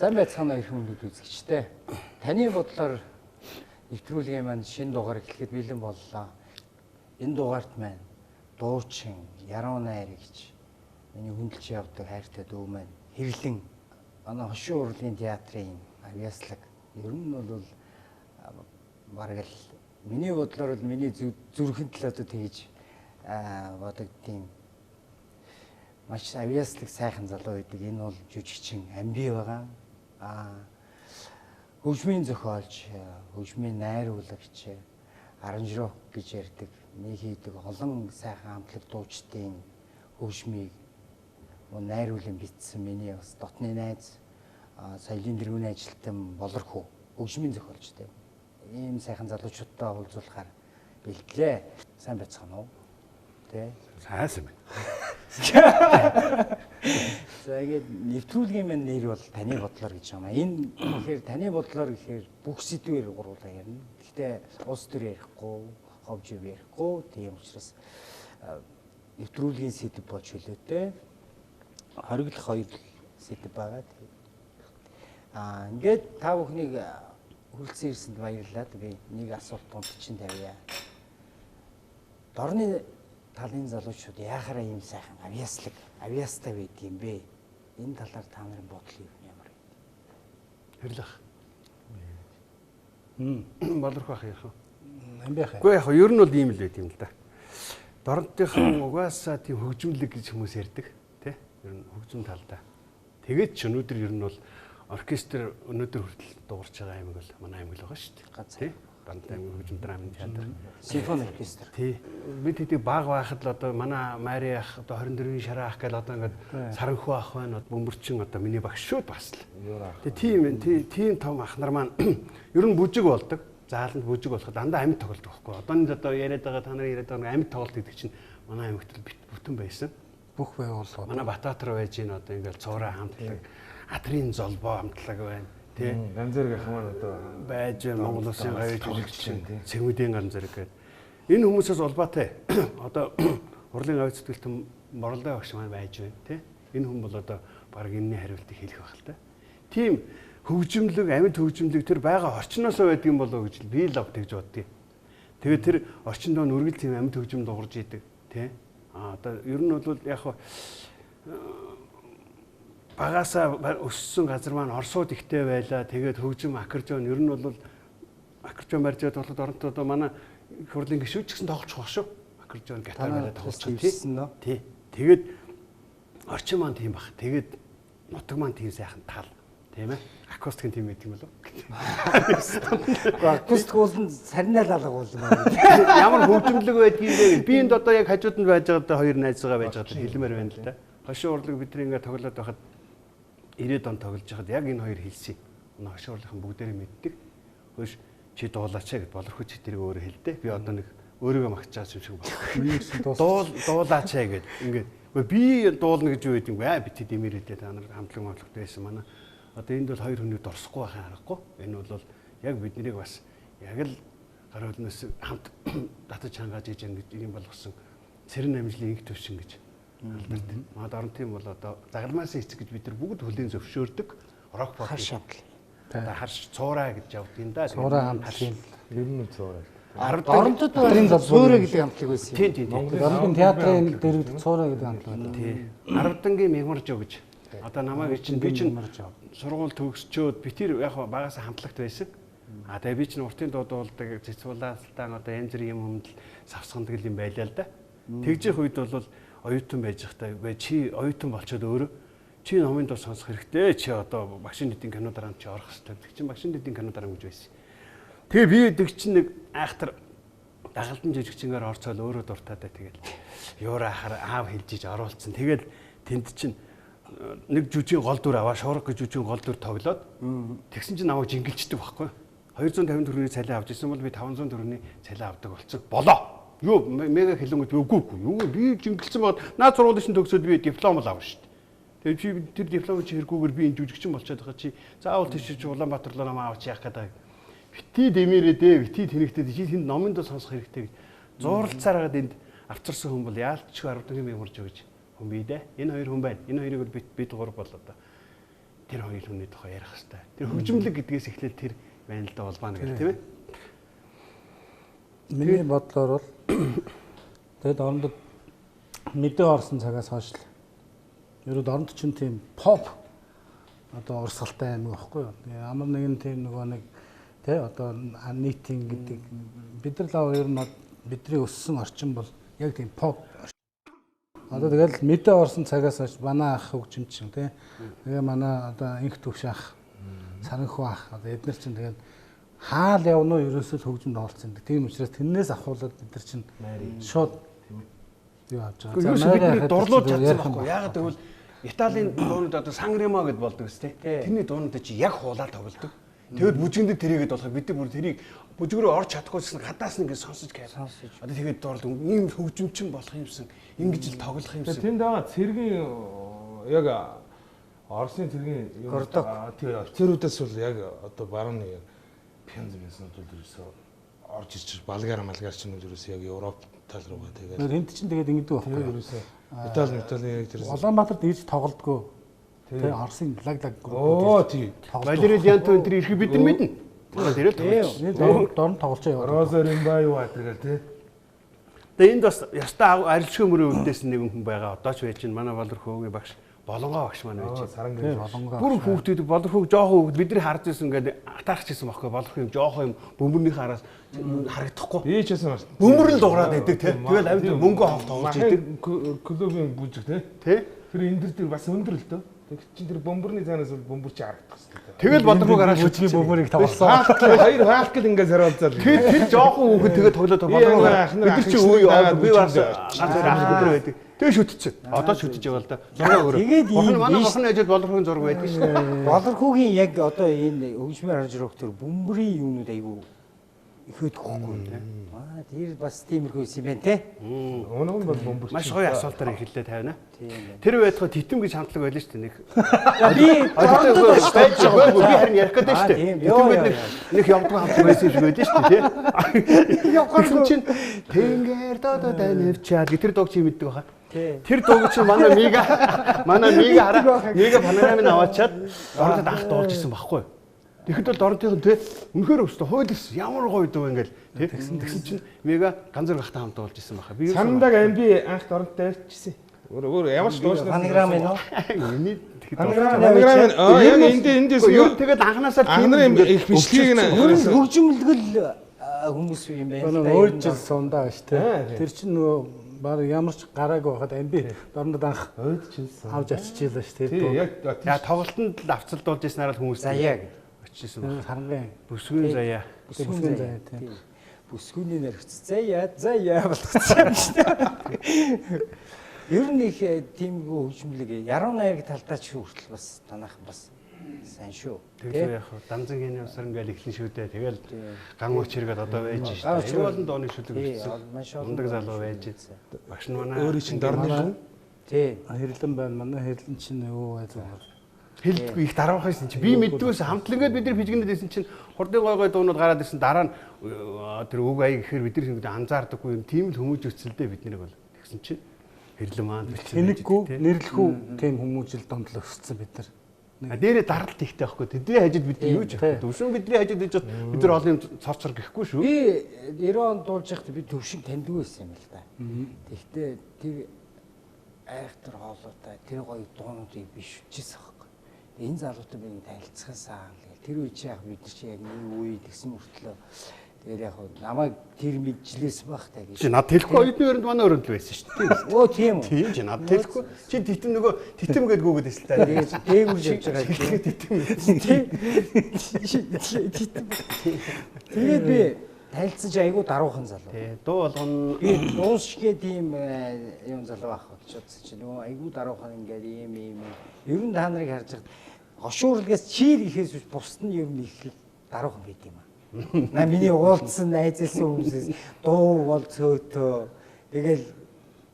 Сайн байцгаана их хүмүүст үзэгчтэй. Таны бодлоор нэвтрүүлгийн маань шинэ дугаар эхлэхэд бэлэн боллоо. Энэ дугаарт маань дуучин, яруу найр гэж миний хүндэлж явдаг хайртай дүү маань хэвлэн манай хошин урлагийн театрын авьяаслаг. Ер нь бол бараг л миний бодлоор л миний зүрхэнд л одоо тэгж бодогдtiin. Маш авьяаслаг сайхан залуу байдаг. Энэ бол жүжигчин амби байгаа. Хөгжмийн зохиолч, хөгжмийн найруулагч, аранжирок гэж ярьдаг. Нэг хийдэг олон сайхан хамтлаг дуучдын хөгжмийг найруулан бичсэн миний бас дотны найз, соёлын дэргэвний ажилтан Болорхүү хөгжмийн зохиолчтой. Ийм сайхан залуучуудтай уулзуулахаар бэлтлээ. Сайн байцгаана уу? Тэ? Сайсан байна. За ингээд нэвтрүүлгийн маань нэр бол таны бодлоор гэж байна. Энэ тэгэхээр таны бодлоор гэхээр бүх сэдвээр гуруулаа ярина. Гэхдээ улс төр ярихгүй, ховж ярихгүй. Тийм учраас нэвтрүүлгийн сэдв болж хөлөөтэй. Хориглох хоёр сэдв байгаа. Ингээд та бүхнийг хүрэлцэн ирсэнд баярлалаа. Би нэг асуулт чинь тавья. Дорны талын залуучууд яахаараа ийм сайхан авьяастай байдаг юм бэ? Энэ талаар та нарын бодол ямар вэ? Хэрлэх. Болорх ах яах вэ? Амби ах. Үгүй яах вэ? Ер нь бол ийм л байт юм л да. Дорнотойхон угаасаа тийм хөгжмөлөг гэж хүмүүс ярьдаг, тий? Ер нь хөгжим талдаа. Тэгээд ч өнөөдөр ер нь бол оркестр өнөөдөр хүртэл дуурч байгаа аймаг бол манай аймаг л байгаа шүү дээ. Тий? Дорнтой аймаг хөгжим драмын театр. Симфони оркестр. Тий. Бид хэдий баг байхад л одоо манай Мари ах одоо 24-ийн шараа ах гэл одоо ингээд Саранхүү ах байна. Бөмбөрчин одоо миний багш шүүд бас л. Тийм том ах нар маань ер нь бүжиг болдог. Зааланд бүжиг болоход дандаа амьд тоглолт байхгүй. Одоо яриад байгаа та нар яриад байгаа амьд тоглолт гэдэг чинь манай аймагт бүтэн байсан. Бүх байгууллагууд. Манай Батбаатар байж гин одоо ингээд цувраа хамтлаг, Адрын золбоо хамтлаг байна. Тий. Ганц зэрэг ах маань одоо байж Монгол Улсын гавь жүжигчин, Цэнгүүдийн ганц зэрэг гэдэг. Энэ хүмүүсээс улбаатай одоо урлын гавь зүтгэлтэн Морлын багш маань байж байна. Тий. Энэ хүн бол одоо баг энэний хариултыг хэлэх байх л та. Тийм хөгжимлөг, амьд хөгжимлөг тэр байгаа орчноос байдаг юм болоо гэж би л тэгж боддгийг. Тэгээд тэр орчинд нүргэл тийм амьд хөгжим дуурж идэг. Тий. Одоо ер нь бол яг багасаа өссөн газар маань Оросууд ихтэй байлаа. Тэгээд хөгжим аккордеон ер нь бол аккордеон барьжаад болоход оронтой одоо манай их хурлын гишүүд ч гэсэн тоглож байгаа шүү. Аккордеон гитар бариад тоглож байгаа тий. Тэгээд орчин маань тийм баг. Тэгээд нутаг маань тийм сайхан тал. Тийм ээ. Акустик тийм байдаг юм болов. Акустик бол сарнаа лалга болно. Ямар хөгжимлөг байдгийг вэ? Би энд одоо яг хажууд нь байж байгаа хоёр найзгаа байж байгаа хэлмээр байна л да. Хошин урлаг бидний ингээд тоглоод байхад 90-ад он тоглож байхад яг энэ хоёр хэлсэн. Энэ хошин урлагийн бүгдээрээ мэддэг. Хөөш чи дуулаач гэд Болорхоо чи тэрийг өөрөө хэлдэ. Би одоо нэг өөрийгөө магтаж байгаа юм шиг байна. Дуулаач гэд ингээд би дуулна гэж юу гэдэг юм бэ? Бити дэмэрэлдээ та нар хамтлаг мавлагт байсан манай. Одоо энд бол хоёр хүний дурсахгүй байхаа харахгүй. Энэ бол яг биднийг бас яг л гар хөлнөөс хамт татаж хангааж иж ингэж юм болгосон цэрэн амжилын инх төвшин гэж алдарт. Маад орон тийм бол одоо загалмаас эцэг гэж бид нар бүгд хөлийн зөвшөөрдөг. Рок пop. Хар шатл. Харш цуураа гэж явдаг юм да. Цуураа хамтлаг. Ер нь цуураа. Орондод цуураа гэдэг хамтлаг байсан. Тийм. Монгол театрын дэргэд цуураа гэдэг хамтлаг байна. Тийм. Аравдангийн мягмаржоо гэж. Одоо намайг чинь би чинь сургууль төгсчөөд би тэр яг багаас хамтлагт байсан. Тэгээ би чинь уртын дуудуулдаг цэцвулаалтаа одоо янз бүрийн юм хүмдэл савсгандаг юм байлаа л да. Тэгжих үед бол оюутан байж захтай чи оюутан болчоод өөрөө чи номын дуу сонсох хэрэгтэй. Чи одоо машин дэдийн кинодаар чи орох хэрэгтэй. Тэг чин машин дэдийн кинодаар гэж байсан. Тэгээ бидэг чинь нэг айхтар дагалдан жижигчингээр орцоол өөрөө дуртаад тэгээд юураа аав хэлж иж оруулсан. Тэгээд тэнд чинь нэг жүжигний гол дүр аваа шуурга гэж жүжигний гол дүр тоглоод тэгсэн чинь намайг жингэлждэг байхгүй 250 төгрөгийн цалин авч ирсэн бол би 500 төгрөгийн цалин авдаг болсон болоо юу мега хэлэн гэж үгүй юу би жингэлсэн бод наад сургуулийн шин төгсөөд би диплом л авна шүү дээ тэгээд чи тэр диплом чи хэрэггүйгээр би энэ жүжигчин болчиход байгаа чи заавал тийш чи Улаанбаатар руу намайг авч яах гэдэг бити дэмэрээ дээ бити тэнэгтэй чи тэнд номын доо сонсох хэрэгтэй гэж зууралцаар хагаад энд авчирсан хүн бол яалтчгүй 10 төгрөгийн мэморж өгч хүн бий дээ. Энэ хоёр хүн байна. Энэ хоёрыг бид гур бол одоо тэр хоёр хүний тухай ярих хэрэгтэй. Тэр хөгжмөлөг гэдгээс эхлээд тэр байна л да улбаана гэх тийм ээ. Миний бодлоор бол тэгэд орондод мэдээ орсон цагаас хойш л ерөөд оронд чинь тийм pop одоо урсгалтай аймаг байхгүй юу. Ямар нэгэн тийм нөгөө нэг тий одоо нийтийн гэдэг бид нар л ер нь бидний өссөн орчин бол яг тийм pop. Одоо тэгэл мэдээ орсон цагаас хойш манай ах хөгжимчин тий. Тэгээ манай одоо инх төвш ах саранхуу ах одоо эдгээр чинь тэгэл хаал явна уу ерөөсөө л хөгжимд оролцсон. Тийм учраас тэрнээс ахуулаад бид нар чинь шууд юу авч байгаа. За бидний дурлуулж чадсан байхгүй. Яагаад гэвэл Италийн дуунууд одоо Санремо гэд болдог ус тий. Тэрний дуунууд чи яг хуулаад тоглодог. Тэгэд бүжгэндээ тэрийгэд болох бид бүр тэрийг бүжгөрөө орж чадахгүйсэн гадаас нь ингэ сонсож гайхаа. Одоо тэгээд дурлал ийм хөгжимчин болох юмсан. Ингэж л тоглох юмсан. Тэнд байгаа цэргийн яг Оросын цэргийн тий офицеруудаас бол яг одоо баруун яг пянз байсан бол ерөөсөө орж ирчих балгаар ч нь ерөөсөө яг Европ тал руугаа тэгээд энд чинь тэгээд ингэдэг байхгүй юу? ерөөсөө Итали яг тэр Улаанбаатарт ирж тоглодгоо. Тэ Оросын лаг оо тий Валерий Янто энэ ирэхэд бид нар мэднэ. Тэгээд тэрэл дорн тоглож яваа. Розарин баю гэдэг тий. Тэгээ энд бас ястаа арилжгүй мөрийн өвдөөс нэгэн хүн байгаа. Одоо ч байж чинь манай Болорхөөгийн багш Болонгоо багш маань байж. Сарангийн Бүр хүүхдүүд Болорхөөг жоохон хүүхд бидний харж ирсэн ингээд атаарч ирсэн байхгүй. Болорхоо юм жоохон юм бөмбөрнийхээ араас харагдахгүй. би ч гэсэн Бөмбөр л дуурайд байдаг тий. Тэгэл амьд мөнгө хавт тоглож идэг. клубын бүжиг тий. Тий. Тэр энэ дээр бас өндөр л дөө. Тэг чинь тэр бөмбөрний цаанаас бол бөмбөр чи харагдах хэрэгтэй. Тэгэл Болорхөөг хараад бүжгийн бөмбөрийг тоглосон. Хоёр хаалт ингээд саруулзал. Тэр жоохон хүүхэд тэгээд тоглоод Болорхоо бид чи үе би бас ганц ах өдөр байдаг. Тэгээ шүтчихсэн. Одоо шүтэж байгаа л да. Зураг өөрөө. Тэгээд ийм манай охин ажид Болорхөөгийн зураг байдаг шүү дээ. Болорхөөгийн яг одоо энэ хөгжмөр харж ирэх төр бөмбөрийн юмнууд айгүй ихэд хөхгүй. Тэр бас тиймэрхүү юм байна те. Өнөө нь бол бөмбөр. Маш гоё асуултаар эхэллээ тавина. Тэр байтугай титэм гэж хамтлаг байлаа шүү дээ нэг. Би би харин ярих гэдэг шүү дээ. Титэм гэдэг нэг явдаг хамтлаг байсан шиг байлаа шүү дээ. Явахгүй чинь тэнгэр додоо данивчаад тэр дууг чи мэддэг баха. Тэр дууг чи манай Мига хараа. Мига панорамын аваачаад ордод анх дуулж исэн байхгүй. Тэгэхэд бол дорнтын тий үнэхээр өстө хуйлс ямар гоё дуу ингээл тий тэгсэн чинь Мега ганцар гахтай хамт болж исэн баха. Би Сандаг амби анх дорнтой ярьчихсан. Өөр ямар ч дуушнаас фонограм ээ нөө. миний фонограм яг эндээс юу тэгээд анханасаа анхны их бичлэгийг Ер нь хөгжмөлгөл хүмүүс юм байна. Өөр жил сундаа ш тэ. Тэр чинь нөгөө баг ямар ч гараагүй байхад амби дорнод анх ойдчихсан. авч очижээ ш тэ. Тий яг тоглолтод л авцалдуулж ирсэнаар л хүмүүс Заяа гэдэг. очижсэн байна. Харангийн Бүсгүйн заяа. бүсгүйн заяа тийм. Бүсгүйний нэрхц заяа болгоцсон юм шүү дээ. Ер нь их тиймгүй хөгжмөлөг яруу найраг талдаа ч хүртэл бас танах бас сайн шүү. Тэгээ яг данзан гений усар ингээл эхлэн шүү дээ. Тэгэл ган уч хэрэгэд одоо байж шүү дээ. Энэ болон дооны шүлэг өгсөн. Ундаг залуу байж. Багш нь манай өөрийн чинь дорны хүн. Тий. Хэрлэн байна. Манай хэрлэн чинь юу вэ зүгээр. хэлдэггүй их дараах байсан чи би мэддгүйс хамтлаггээд бид нар пижгэнэд байсан чинь хурдын гой дуунууд гараад ирсэн дараа нь тэр үг аяг гэхээр бид нар анзаардаггүй юм тийм л хүмүүж өцөлдөө бид нарыг бол тэгсэн чинь хэрлэн маань тэнэггүй нэрлэхүү тийм хүмүүжил домдол өссөн бид нар. Дээрээ даралт ихтэй байхгүй тэдний хажид бид юу ч яах вэ? Төвшин бидний хажид гэж бид нар олон юм цоцор гэхгүй шүү. Би 90 онд дуулж байхдаа би төвшин таньдаг байсан юм л да. Тэгэхдээ тэр айхтар хоолойтой тэр гоё дуунуудыг биш үчижсэн байхгүй. Энэ залуутай би танилцахаасаа тэр үе чи яг бид нар чи яг нэг үе тэгсэн мөртлөө тэгээд яг намайг тэр мэджилээс байх та гэж. Чи над хэлэхгүй оюутны өрөнд манай өрөнд л байсан шүү дээ. Оо тийм үү. Тийм чи над хэлэхгүй. Чи титэм нөгөө титэм гээд гүгээд байсан та. Дээгүүр явж байгаа тийм. Тэгээд би танилцаж айгуу даруухан залуу. Тий. Дуу болгоно. Би дуус шигээ тийм юм залуу байх гэж бодсон чи нөгөө айгуу даруухан ингээд ийм ер нь та нарыг харж хад гошуурлагаас чир ихээс бусд нь ер нь их даруухан байд юм аа. На миний уулзсан найзалсан хүмүүсээс дуу бол цөөтөө тэгэл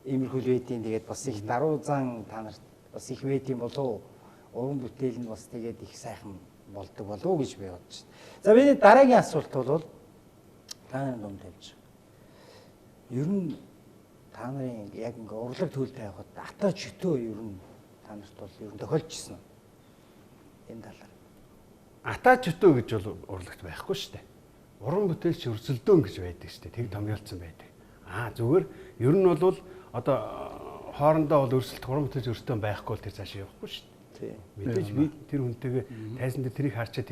иймэрхүү байдیں۔ Тэгээд бас их даруу зан та нарт бас их байдیں۔ болов уран бүтээл нь бас тэгээд их сайхан болдог болов гэж би бодож байна. За миний дараагийн асуулт бол та нарын дунд тавьж байгаа. Ер нь та нарын яг ингээ урлаг төлөлтэй явахад ата чөтөө ер нь та нарт бол ер нь тохиолжсэн. энэ талаар. Атаачтуу гэж бол урлагт байхгүй шүү дээ. Уран бүтээлч өрсөлдөөн гэж байдаг шүү дээ. Тэг томьёолцсон байдаг. Зүгээр ер нь бол одоо хоорондоо бол өрсөлдөх уран бүтээлч өрсөлдөөн байхгүй бол тэр цааш явахгүй шүү дээ. Мэдээж би тэр хүнтэйгээ тайзан дээр тэрийг харчаа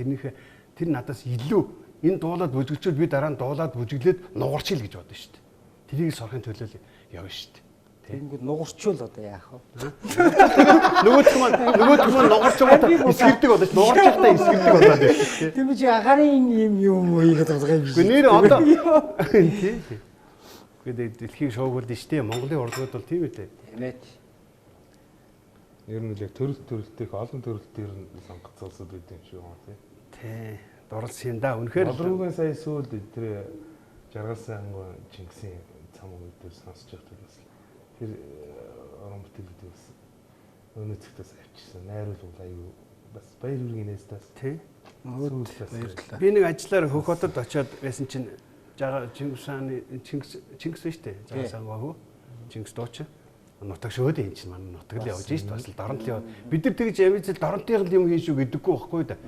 тэр надаас илүү энэ дуулаад бүжгэлчүүд би дараа нь дуулаад бүжиглээд нугарчил гэж бодсон шүү дээ. Тэрийг сорохын төлөө явна шүү дээ. Тэгэнгүүт нугарчвал одоо яах вэ? Нөгөөх маань нугарч байгаа эсгэрдэг болооч нугарчихтаа эсгэрдэг болоод байна. Тийм чи агарын юм уу ийгээд байгаа юм шиг. Нэр одоо тийм. Гэхдээ дэлхийг шуугуулж штэ Монголын урлагууд бол тийм үү? Тийм ээ. Ер нь л яг төрөлтөйх олон төрөлтөөр нь сонгогдсон байдаг юм шиг байна тийм. Тий. Дурлсан юм да. Үнэхээр Болруугийн сая сүүлд тэр жаргалсан ангуу Чингисийн цам үүдээр сонсож байхдаа бас тэр орон бүтээлүүд бас өнөөцгтээс авчирсан. Найруулга аюу бас баяр үргийн нээстээс тий. Баярлалаа. Би нэг ажиллаар Хөх хотод очиод байсан чинь Чингис хааны Чингис биш үү? Жаргалсан ангуу Чингис дууч. Нутаг шөөд энэ чинь манай нутаг л явж шít бас л доронт л бид нар тэгж явж доронтын юм хийн шүү гэдэггүй байхгүй да.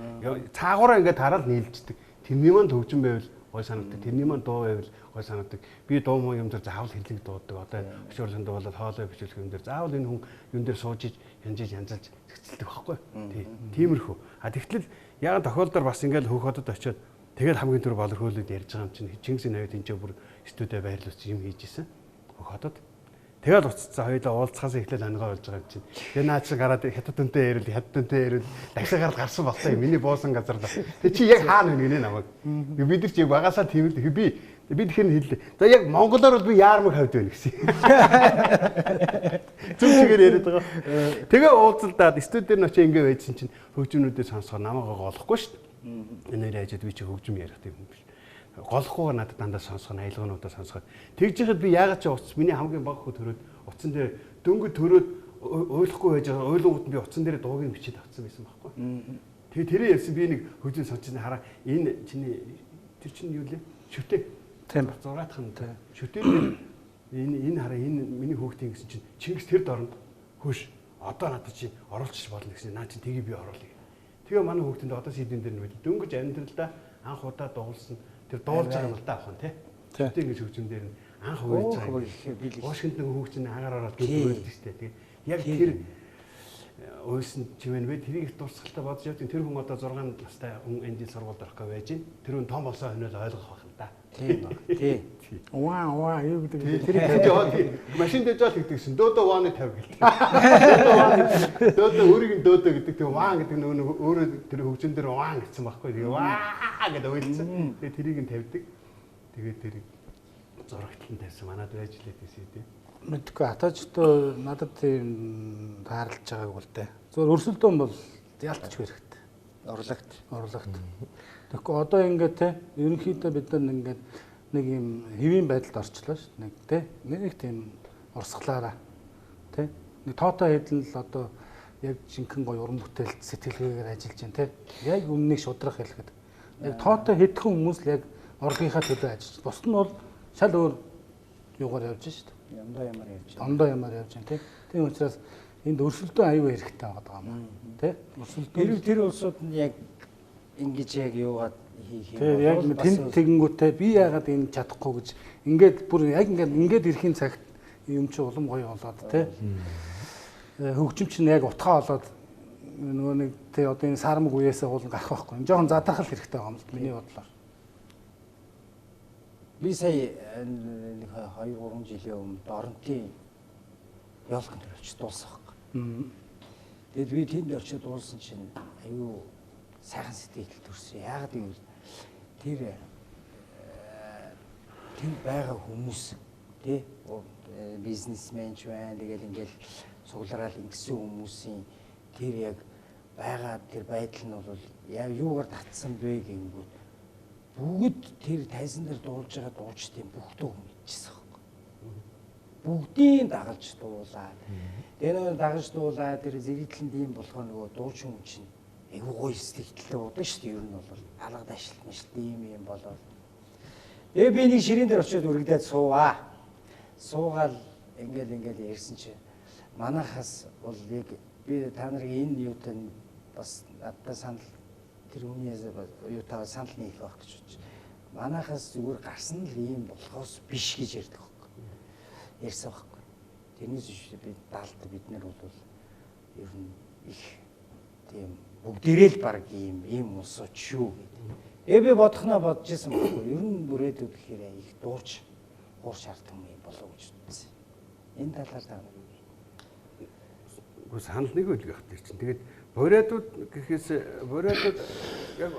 Цаагаараа ингээд хараад нийлждэг. Тэрний маань төвчөн байвал гой санагдаг. Тэрний маань дуу байвал гой санагдаг. Би дуу муу юм дээр заавал хэлэг дууддаг. Одоо хөшөөрлөнд болоод хоолой бичлэх юм дээр заавал энэ хүн юм дээр сууж янзалж зэгцэлдэг байхгүй. Тиймэрхүү. Тэгтэл яг тохиолдол бас ингээд Хөх хотод очиод тэгэл хамгийн түр болорхоолоод ярьж байгаа юм чинь Чингисийн навид энэ ч бүр студиуд байрлуулж юм хийж исэн. Хөх хотод. Тэгэл уццсан хоёулаа уулзахаас эхлээл ангаа болж байгаа юм чинь. Тэгээ наа чи гараад хятад үнтэй ярил дагсаагаар гарсан болтой миний буусан газар л. Тэг чи яг хаана вэ гинэ намайг. Бид нар чи яг багасаа тийм л би тэгэхээр хэллээ. За яг монголоор бол би яармаг хавьд байна гэсэн. Зүг чигээр яриад байгаа. Тэгээ уулзалдаад студид дээр очиж ингэ байжсэн чинь хөгжмөнүүдээ сонсохоор намайгаа голохгүй шүү дээ. Энэ нэрээ ажид би чи хөгжим ярих тийм юм биш. Голохгүйгээр надад дандаа сонсох нь аялгаануудаа сонсоход тэгж яхад би яагаад ч утас миний хамгийн бага хөө төрөөд утсан дээр дөнгөж төрөөд ойлгохгүй байж байгаа ойлгонгууд нь би утсан дээр дууг нь бичиж авсан байсан байхгүй. Тэгээ тэрээ ярьсан би нэг хөгжим сонсчихсан хараа энэ чиний тэр чинь юу лээ шүтээ тийм зураатхан шүтээ энэ хараа энэ миний хөөгтийн гэсэн чинь Чингис тэр дорнд хөш одоо надад чи оруулчих болно гэсэн наа чи тгий би оруулъя. Тэгээ манай хөөгтөнд одоо сэдвэн дээр нь дөнгөж амьдралдаа анх удаа дуулсан тэр дуулж байгаа юм л да авах нь тий. Тэгтээ ингэж хөгжим дээр нь анх уйлж байгаа. Уушгинд нэг хөгжим агаар ороод гүйлдэг штэ. Тэгээ яг тэр уйсан чимэн бэ тэрийг дурсгалтай бодож явдیں۔ Тэр хүн одоо 6 настай хүн энэ жил сургуульд орох гэж байж байна. Тэр хүн том болсоо хөнөөл ойлгох байх л да. Тий. Ваа юу гэдэг тэр машин дээр жоо тэгдэгсэн. Дөөдөө вааны 50 гэлээ. Дөөдөө өөрийн дөөдөө гэдэг тэр ваа гэдэг нөгөө өөрөө тэр хөгжим дээр ваа гэсэн байхгүй. Тэгээ ваа гэдэг уйлсан. Тэгээ тэрийг нь тавьдаг. Тэгээ тэрийг зурагтлан тавьсан. Манад байж лээ тийсээ тий. мэдгүй атаачтай надад тийм таарлаж байгааг бол тэ. Зөвхөн өрсөлдөөн бол ялтчих хэрэгтэй. Урлагт. Тэгэхгүй одоо ингээд те ерөнхийдөө бид нар ингээд нэг юм хэвийн байдалд орчлоо шүү дээ. Нэг те нэг тийм урсгалаараа те нэг тоотой хэдэн л одоо яг жинхэнэ гоё уран бүтээлд сэтгэлгээгээр ажиллаж байна те. Яг өмнөнийг шудрах хэлэхэд яг тоотой хэдхэн хүмүүс л яг урлагийнхаа төлөө ажиллаж. Бусд нь бол шал өөр юугаар явж шүү дээ. Ондоо ямаар явж байна те. Тийм учраас энд өрсөлдөөн аюу хэрэгтэй байгаа юм те. Өрсөлдөөн тэр улсууд нь яг ингэж яг юугаад хийх юм бол яг тэнд тэгэнгүүтээ би яагаад энэ чадахгүй гэж ингээд бүр яг ингээд ирэхийн цагт юм чи улам гоё болоод те. Хөгжим чинь яг утгаа болоод нөгөө нэг те одоо энэ сармаг үеэсээ уулан гарах байхгүй. Энэ жоохон задрахал хэрэгтэй байгаа юм л миний бодлоор. Би сая 2-3 жилийн өмнө Доронтын ёолконд очиж дуулсан байхгүй. Тэгэд би тэнд очиж дуулсан чинь аюу сайхан сэтгэл төрсөн. Яагаад гэвэл тэр тэнд байгаа хүмүүс тий бизнесмен ч байна. Тэгэл ингээл суглараад ингэсэн хүмүүсийн тэр яг байгаа тэр байдал нь бол яг юугаар татсан бэ гэнгүүт бүгд тэр тайзан дээр дуулж байгаа дуучдын бүгдөө мэдчихсэн байхгүй. Бүгдийн дагалж дуулаад. Тэгээ нөгөө дагаж дуулаад тэр зэрэглэнд юм болохоор нөгөө дууч хүн чинь айгуу гоё сэтгэлтэй удаа шүү дээ. Ер нь бол алга дашлтна шүү дээ юм болоо. Тэгээ би нэг ширээн дээр очиод үргэлдээд суугаа. Суугаал ингээл ярьсан чи манайхаас бол яг би та нарыг энэ юутай бас надад санал тэр хүнээс юутаа санал нийлэх байх гэж бодож. Манайхаас зүгээр гарсан л ийм болохоос биш гэж ярьдаг байхгүй. Ярьсан байхгүй. Тэрнээс биш бид даалт бид нар бол ер нь их тийм бүгдээрээ л баг ийм улсууд шүү гэдэг. Би бодохноо бодож исэн байхгүй. Ер нь бүрээдүүд гэхээр их дуурч хардсан юм болов уу гэж бодсон. Энэ талаар та юу вэ? Үгүй санал нэг үйл гэх чинь. Тэгээд бурайдууд гэхээс бурайдууд яг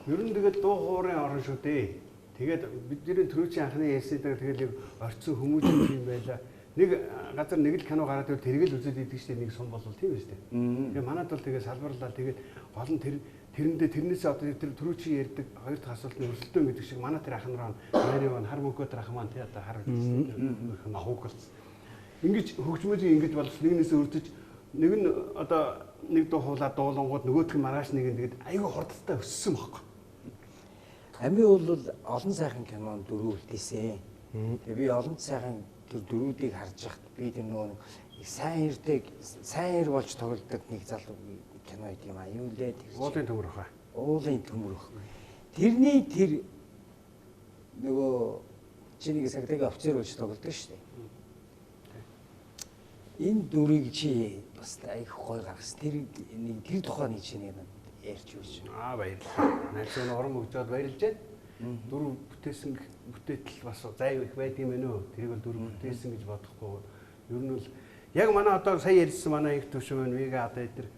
ер нь тэгээд дуу хоорын орон шүү дээ. Тэгээд бидний төрөөчийн анхны ярьсанаар тэгээд орцсон хүмүүс юм байла. Нэг газар нэг л кино гараад тэргээл үзээд идэг штеп нэг сум болвол тийм шүү дээ. Тэгээ манад бол тэгээд салбарлаа тэгээд гол нь тэрэндээ тэрнээс одоо тэр төрөөчийн ярьдаг хоёр дахь асуултны өрсөлдөөн гэдэг шиг манай тэр ахнараа нэрийн хар мөнгөө тэр ах маань тий одоо хар нохогл. Ингэж хөгжмөдийн ингэж болж нэгнээс өрдөж нэг нь одоо нэг дуу хуулаад дуулангууд нөгөөх нь маргааш нэг нь тэгээд айгүй хурдтай өссөн байхгүй. Амби бол олон сайхан кинонд дөрөв үлдээсэн. Тэгээ би олон сайхан тэр дөрүүдийг харж байхад би тэр нөгөө сайн ир болж тоглодог нэг залуу кино гэдэг юм аа. Юу лээ тэр. Уулын төмөрөх аа. Уулын төмөрөх. Тэрний тэр нөгөө чиний сагтайг офицер болж тоглодог шүү дээ. Энэ дүрийг чи бас айх гой гаргасан. Тэр тухайн нэг чинь ярьж үүш. Баярлалаа. Найзын орон мөгжөөд баярлжээ. Дүр бүтээсэн бүтээтэл бас зай их байд юм байна уу? Тэрийг бол дүр бүтээсэн гэж бодохгүй. Ер нь бол яг манай одоо сая ярьсан манай их төвшин вега одоо тэр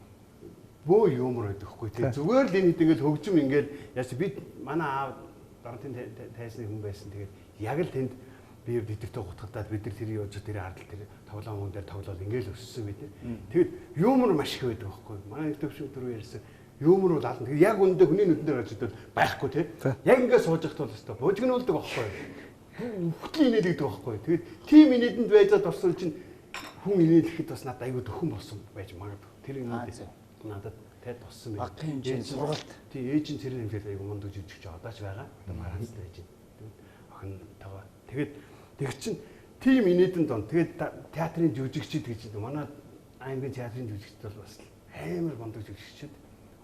бөө юмр байдаг хгүй тий. Зүгээр л энэ тэгэл хөгжим ингээл яаш бид манай аав дорнтын тайсны хүн байсан. Тэгээд яг л тэнд би дэвтэртэй гутгадаад бид нар тэр яаж тэр хардл тэр тоглоом хүн дээр тоглоод ингээл өссөн бид. Тэгээд юмр маш их байдаг хгүй. Манай их төвшин түрүү ярьсан юмр бол алан. Тэгээд яг үндэ хүний нүдэн дээр очиод байхгүй тий. Яг ингээд сууж явахт бол өстой божигнуулдаг байхгүй. Хөтлийн инээлэгдэг байхгүй. Тэгээд тим инээдэнд байжаад орсон чинь хүн инээлэхэд бас надад аягүй дөхөн болсон байж магадгүй. Тэр инээд надад тэд туссан байх. Багын хэмжээний сургалт. Тий ээжийн цэрэг хэмжээд аягүй мундаг жижигч одооч байгаа. Одоо маранцтай байж байна. Охин тагаа. Тэгээд тэг чин тим инээдэн дон. Тэгээд театрын жүжигчид гэж манай аймгийн театрын жүжигчд бол бас амар мундаг жүжигчид.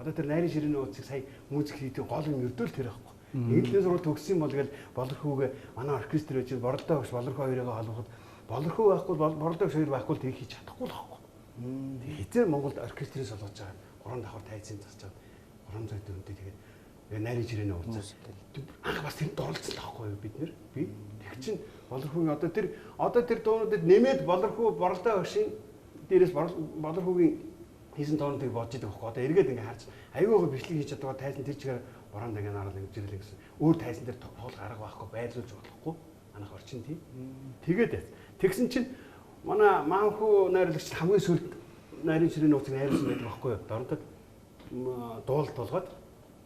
Одоо тэр найрын ширээний ууцыг сая музик хийдэг гол юм өрдөөл тэр байхгүй. Инглиз сургууль төгссөн бол тэгэл болорхүүгээ манай оркестр байж боролдоо багш болорхоо хоёроо холбоход болорхуу байхгүй боролдоо багш хоёр байхгүй тэг хийж чадахгүй л байхгүй. Тэг хизээ Монголд оркестрийн солоож байгаа 3 давхар тайцын засаж байгаа 300 төгрөгтэй тэгээд найрын ширээний ууцаас анх бас тэнд оролцсон таахгүй юу бид нэр би тэг чин болорхуугийн одоо тэр дуунуудад нэмээд болорхуу боролдоо багшийн дээрээс болорхуугийн хийсэн тооныг бодож байгаа байхгүй. Одоо эргээд ингээ харж аюугаа бичлэг хийж чадгаа тайзан тэр чигээр уран дагийн нарал ингэжлээ гэсэн. Өөр тайзан дээр тоглох арга байхгүй байрлуулж болохгүй. Манайх орчин тийм. Тэгээд тэгсэн чинь манай маанхүү найрлагч хамгийн сүүлд найрын ширээний ууцыг найруулсан байдаг байхгүй юу? Дорнод дуулалт болгоод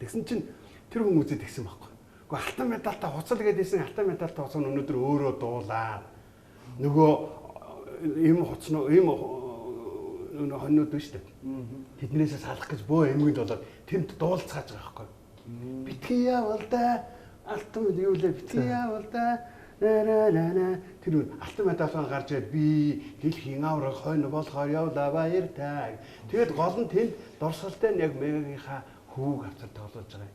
тэгсэн чинь тэр хүмүүсээ тэгсэн байхгүй. Гэхдээ алтан медальтай хуцал гэдээсэн алтан медальтай хуцал өнөөдөр өөрөө дуулаад нөгөө ийм хуцноо ийм хоньнууд биш үү? Тэднээсээ салах гэж бөө эмгэнд болоод тэнд дуулцгааж байгаа байхгүй. Битгий явал да алтан юу лээ битгий явал да тэр алтан медальгаа гарч ирээд би хэл хингааврах хойно болохоор явлаа баяртай. Тэгээд гол нь тэнд дурсгалтай нь яг мегагийнхаа хүүг авцар тоглож байгаа.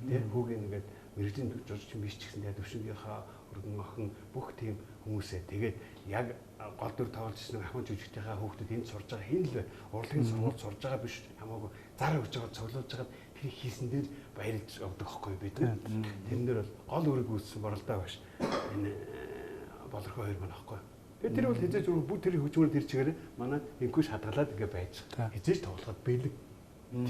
Тэр хүүг ингээд мэрэгжлийн журчин биш ч гэсэн тэгээд өвшнгийнхаа өргөн охин бүх тийм хүмүүсээ тэгээд яг гол дүр тоглож ирсэн ахмад жүжигчдийнхаа хүүхдүүд энд сурж байгаа хин л урлагийн сургууль сурж байгаа биш хамаагүй зар өгж байгаа цоглуулж байгаа тэр хийсэн дээр баярлж өгдөг байхгүй бид нар. Тэрэн дээр бол гол үүрэг үүссэн боролдоо багш энэ болорхоо хоёр маань байхгүй. Тэгээд тэр бол хизээж бүх тэр хөгжмөр тэр чигээр манай инкүш хадгалаад ингээ байж байгаа. Хизээж тоглоход бэлэг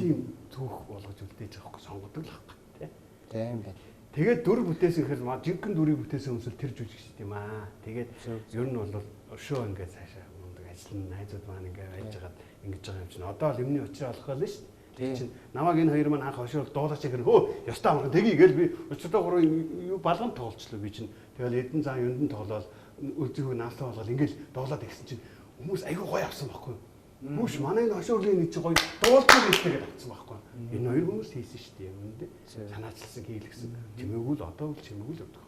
тийм түүх болгож үлдээж байгаа байхгүй сонгодог л байхгүй тий. Тийм байна. Тэгээд дүр бүтээсэн гэхээр жинхэнэ дүрийг бүтээсэн хүмүүс л тэр жүжигчд юм аа. Тэгээд ер нь бол өшөө ингээд цаашаа мундаг ажиллана найзууд маань ингээд байж байгаад ингэж байгаа юм чинь одоо л юмны учраа олох л шүү дээ. Чинь намайг энэ хоёр маань анх хошоор дуулаач гэх хөө ёстой амархан тгий гээл би өчигдөр гурав юу балган тоглолцлоо би чинь. Тэгэл эдэн зан юунд нь тоглоод үлзийхүү наалсан болгоод ингээд дуулаад ирсэн чинь хүмүүс айгүй гоё авсан байхгүй. Бүш манай энэ хошоорлын нэг чинь гоё дуулсан хэлтэйгээд авсан байхгүй. Энэ хоёр хүмүүс хийсэн шүү дээ юм дэ. Санаачилсан хийлгсэн. Чимээгүй л одоо л чимээгүй л өгдөг.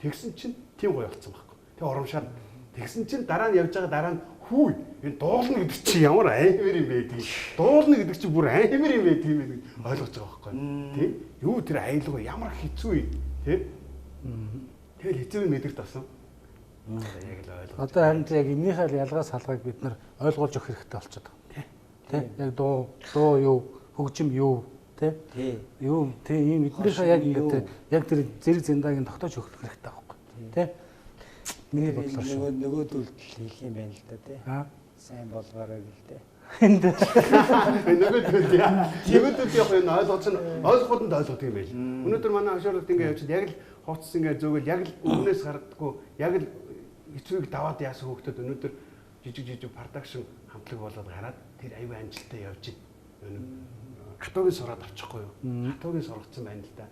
Тэгсэн чинь тийм гоё болсон байхгүй. Тэг урамшаад тэгсэн чинь дараа нь явж байгаа дараа нь Хүү энэ дуулна гэдэг чи ямар амар юм бэ тийм. Дуулна гэдэг чи бүр амар юм бэ тийм гэж ойлгож байгаа байхгүй. Тийм. Юу тэр аюулгүй ямар хэцүү юм тийм. Тэгэл хэцүү мэдэрт авсан. Яг л ойлгоо. Одоо харин яг энийхээ ялгаа салгыг бид нар ойлгуулж өгөх хэрэгтэй болчиход байгаа. Тэ? Яг дуу юу, хөгжим юу, тэ? Юу, тэ ийм эднийхээ яг ингээд яг тэр зэрэг зэндагийн тогтоож өгөх хэрэгтэй байхгүй. Тэ? Миний бодлоор шүү. Нөгөөдөлд хийх юм байна л да тий. Сайн болгоорой гэл дээ. Энд нөгөөдөл яа. Нөгөөдөл яг энэ ойлгоход нь ойлгох юм байл. Өнөөдөр манай хашуурлалт ингээд явчихад яг л хооцсон ингээд зөөгөл яг л өмнөөс гардаггүй яг л эцүүг даваад яасан хөөхдөд өнөөдөр жижиг продакшн хамтлаг болоод гараад тэр аюу амжилттай явж байна. Хатуугийн сураад авчихгүй юу? Хатуугийн сургацсан байна л да.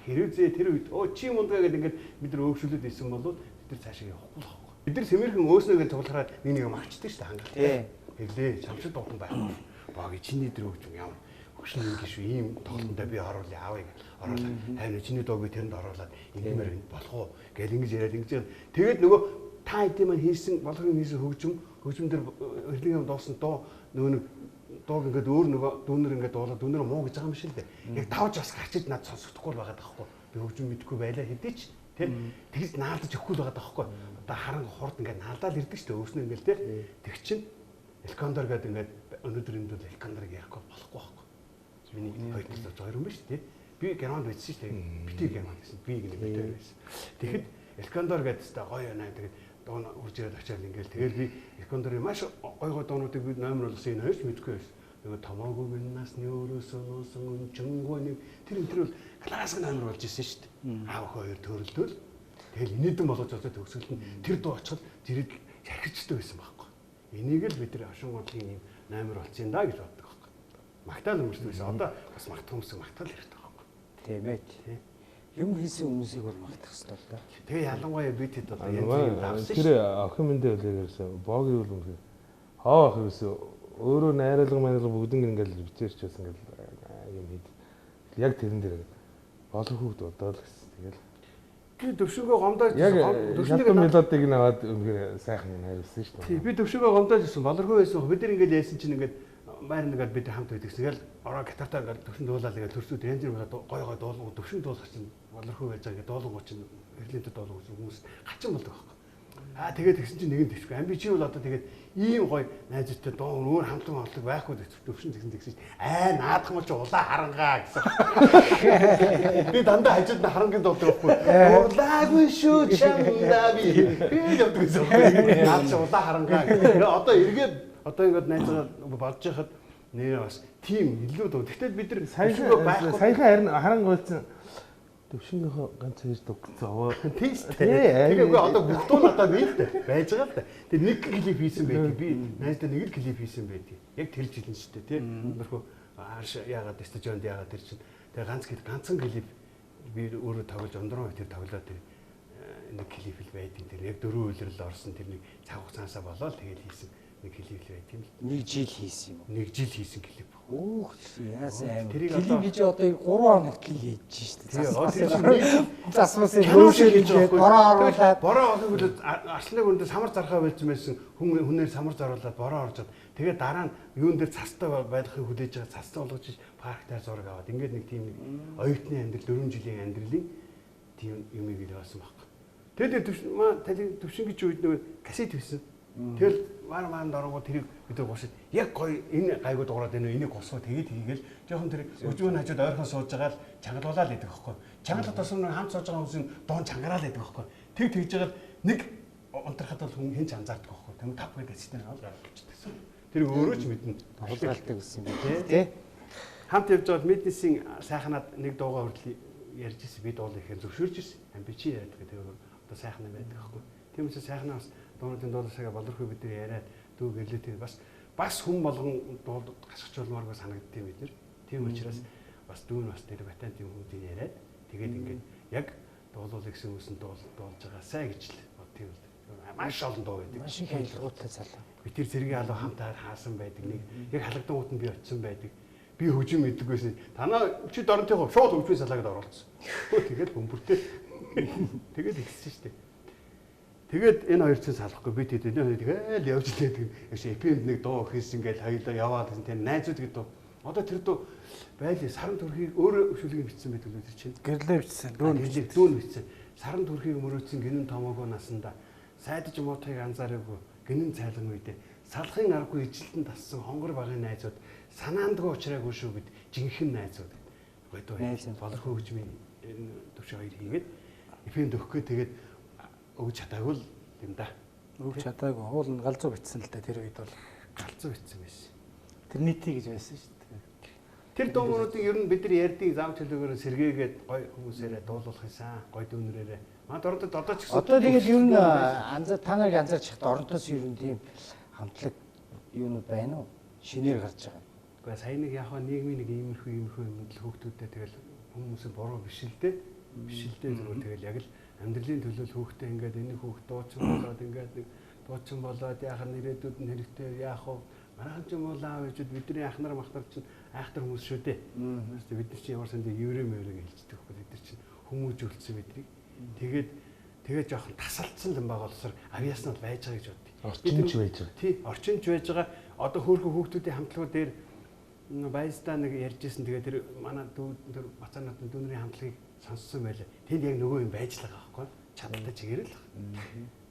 Хэрвээ тэр үед чи мундгаа гэдэг ингээд бид нар өөгшүүлээд исэн бол бид нар цаашаа явахгүй л байхгүй. Бид нар сэмэрхэн өөснөө гэж цуглахаар нэг магчдаг шүү дээ хангалттай. Хэглээ шамшид болон байхгүй. Баг чиний дээр өгч юм ямар хөшин юм гişүү ийм тоглолтонд би оруулъя аавыг оруулаад хайр чиний дууг би тэрэнд оруулаад ингэмээр болох уу гэл ингэж яриад ингэж тэгээд нөгөө та хэдийн маань хийсэн болгоны хийсэн хөгжим дээр эрлэг юм дуусан дуу нөгөө нэг дууг ингээд өөр нөгөө дүүнэр ингээд дуулаад дүүнэр муу гэж байгаа юм шиг л дээ. Яг тавж бас гарчиж над сонсохдохгүй л байгаа даахгүй. Би хөгжим мэдгүй байлаа хэдий ч тэгж наалдаж өгөхгүй л байгаа даахгүй. Одоо харан хурд ингээд наалдаад ирдэг шүү дээ өөрснөө ингээд тэг чин Элкандер гэдэг ингээд өнөөдөр энд бол Элкандерыг ярихгүй болохгүй байхгүй. Миний хоёр талд хоёр юм ба шүү дээ. Би Германд байсан шүү дээ. Битэр Германд байсан. Би ингэ битэр байсан. Тэгэхэд Элкандер гэдэг чинь гоё яана тэгээд дуун урж ирээд очиад ингээл тэгээд би Элкандерийн маш гоё дуунуудыг би номер болгосон энэ хоёрч мэдгүй байсан. Нөгөө томоогүй миннаас нөөсөө нуусан өнчөнгөө нэг тэр бол классик номер болж исэн шүү дээ. Аав хоёр төрөлдөл. Тэгэл инээдэн болгож очиод төгсгөлд нь тэр дуу очиход зэрэг ярихчтай байсан байхгүй. Энийг л бид нар хашин годлын юм номер болсон юм да гэж боддог байхгүй. Магтаал өмөрсөн байсан. Одоо бас магтах хүмүүс магтаал хэрэгтэй байхгүй. Тийм ээ. Юм хийсэн хүмүүсийг бол магтах хэрэгтэй л да. Тэгээ ялангуяа бид хэд одоо янз бүрийн давсан шүү. Тэр охин мэндэ үлээгээрсэн боог юу юм бэ? Хаа ах юусэн өөрөө найралга манайга бүгдэн ингээл битэрч байсан гэл юм хэд. Яг тэрэн дээр болох хөвд бодоод л гэсэн. Тэгэл би төвшнгөө гомдоод төвшнгөө мелодиг нь аваад үнэхээр сайхан юм хайрлсан шүү дээ. Тий би төвшнгөө гомдоод ирсэн болоргүй байсан. Бид нар ингээл яасан чинь ингээд майр нэгээд бид хамт байдагсан. Ингээл ороо гитартаа ингээл төвшин дуулаад ингээл төрсүүд янз бүр гой дуулгуу төвшин дуулах чинь болоргүй байж байгаа ингээд дуулгуу чинь эрлэнтэй дуулгуу хүмүүс гачин болдог байхгүй. Тэгээд тэгсэн чинь нэг нь төвшгүй. Амби чи бол одоо тэгээд ийм гоё найзтай дуу өөр хамтлан олдог байхгүй төвшин тэгсэн наадах мол чи улаа харангаа гэсэн. Би дандаа хажууд нь харангийн дуулдаг байхгүй. Улаагүй шүү чамдаа би явдаг гэсэн. Наад чи улаа харангаа. Одоо эргээд одоо ингээд найзгаа болж яхад нэр бас тийм илүү дуу. Тэгтэл бид нар саяхан харангаа болсон төвшнгийнхөө ганц хийж дугцаа. Тийм шүү дээ. Тэгээ одоо бүх дуу надад бий л дээ. Байж байгаа л да. Тэгээ нэг клип хийсэн байдаг. Би найздаа нэг л клип хийсэн байдаг. Яг тэр жилэн шүү дээ, тий. Өнөөхөө яагаад стажионд яагаад тэр чинь тэгээ ганцхан клип би өөрөө тоглож ондроо тэр тоглоод тэр нэг клип л байдیں۔ Тэр яг 4 үйлрэл орсон тэр нэг цаг хугацаасаа болоод тэгээд хийсэн нэг клип л байт юм л. Нэг жил хийсэн юм. Нэг жил хийсэн клип. Өөх яасан аим. Клип хийж одоо 3 хоногт клип хийж штэ. Засмаас хөөшөө гэж бороо оруулаад бороо оруулаад арслаг өндө самар зархаа байсан байсан хүнээр самар заруулаад бороо оржод тэгээд дараа нь юун дээр цастай байхыг хүлээж байгаа цастай болгож парктаар зураг аваад ингээд нэг тийм нэг оюутны амьдрал 4 жилийн амьдралын тийм юмыг илгээсэн байхгүй. Тэгээд төвшин гэж үед нэг касет хийсэн. Тэгэл маань дорогоо тэрийг бид гушид яг гоё энэ гайгүй дуурайд байна энийг гусгоо тэгээд хийгээл жоохон тэр өжмөн хажууд ойрхон сууж байгаа л чангалуулаад байдаг байхгүй. Чангалаад тосом нэг хамт сууж байгаа хүмүүсийн дуун чангараал байдаг байхгүй. Тэгж байгаа нэг унтрахад бол хүн хинч анзаардаг байхгүй. Тэм тав гэдэг систем аваад болчихсон. Тэр өөрөө ч мэднэ. хулгайлдаг гэсэн юм байна тий. Хамт явж байгаад мэднэсийн сайхнаад нэг дуугаа хүртэл ярьж ирсэн би дуул ихээр зөвшөөрж ирсэн. Би чи яриад гэдэг одоо сайхан юм байдаг байхгүй. Тийм учраас сайхнаас дуунуудын дуулаасаа болорхой бид нар яриад дүү гэрлээ бас хүн болгон дуулд гасгачулмааргүй санагдтiin бид нар. Тийм учраас бас дүү нь бас тэр батантын хүмүүсийн яриад тэгээд ингээд яг дуулуулах гэсэн үсэн дуулж байгаасаа гэж л бодтiin л. Маш олон дуу байдаг. Маш их хайлгуутай залуу. Би тэр зэргийн алуу хамтаар хаасан байдаг. Нэг яг халагдан утанд би очисон байдаг. Би хөгжим мэддэггүйсэн. Танаа чи доронтойгоо шууд хөгжмийн салаагаад оруулсан. Тэгээд бөмбөртэй. Тэгээд ихсэн шүү дээ. Тэгээд энэ хоёр чинь салахгүй би тэгээд явж лээд яг эпинд нэг дуу хийсэн ингээл хоёулаа яваад гэсэн тэр найзууд гэдэг. Одоо тэр дуу байлээ саран төрхийг өөрөө өшөлгийг бичсэн байдаг л тэр чинь. Гэрлээ бичсэн. Дүүн бичсэн. Саран төрхийг мөрөөдсөн гинэн томоогүй насанда сайдаж муутайг анзаараагүй гинэн цайлан үедээ салахын аргагүй ижилтэн тассан хонгор багын найзууд санаандгүй уучраагүй шүү гэд жинхэнэ найзууд. Гойдоо болорхоо хөгжмийн энэ төвшин хоёр хийгээд эпинд өгөхгүй тэгээд өгч чадаагүй л юм да. Өгч чадаагүй. Уул нь галзуу битсэн л дээ тэр үед бол. Галзуу битсэн байсан. Тэр нийтий гэж байсан шүү дээ. Тэр дуунуудыг ер нь бид нар ярьдгийг зам төлөөгөөр сэргээгээд гой хүмүүсээрээ дуулуулах юмсан. Гой дүүнрээрээ. Мад ордод одоо ч гэсэн Одоо тэгэл ер нь та нарыг анзаарч хахад оронтоос ер нь тийм хамтлаг юунууд байна уу? Шинээр гарч байгаа. Гэхдээ сая нэг яг нийгмийн нэг иймэрхүү юмд л хүүхдүүдтэй тэгэл хүмүүсийн буруу биш л дээ. Биш л дээ зүгээр тэгэл яг л амьдралын төлөө хүүхдээ ингээд энэ хүүхд дуучин болоод ингээд нэг дуучин болоод яах нь ирээдүйд нь хэрэгтэй яах вэ? Маргаан ч юм уу аав ээжүүд бидний ахнар махтар чинь айхтар хүмүүс шүү дээ. Бид нар чинь ямар сандаа еврей мөрөг хэлждэг байхгүй бид нар чинь хүмүүжүүлсэн биднийг. Тэгээд жоохон тасалдсан юм байгаа болохоор авьяаснууд байж байгаа гэж боддгийг. Орчинч байж байгаа. Тий, орчинч байж байгаа. Одоо хөөрхөн хүүхдүүдийн хамтлагууд дээр баястаа нэг ярьжсэн тэгээд тэр манай тэр бацаанууд дүүнэрийн хамтлагийг сонссон байлаа. Тэнд яг нөгөө юм байж л байгаа байхгүй. Чадaltaй чигээр л.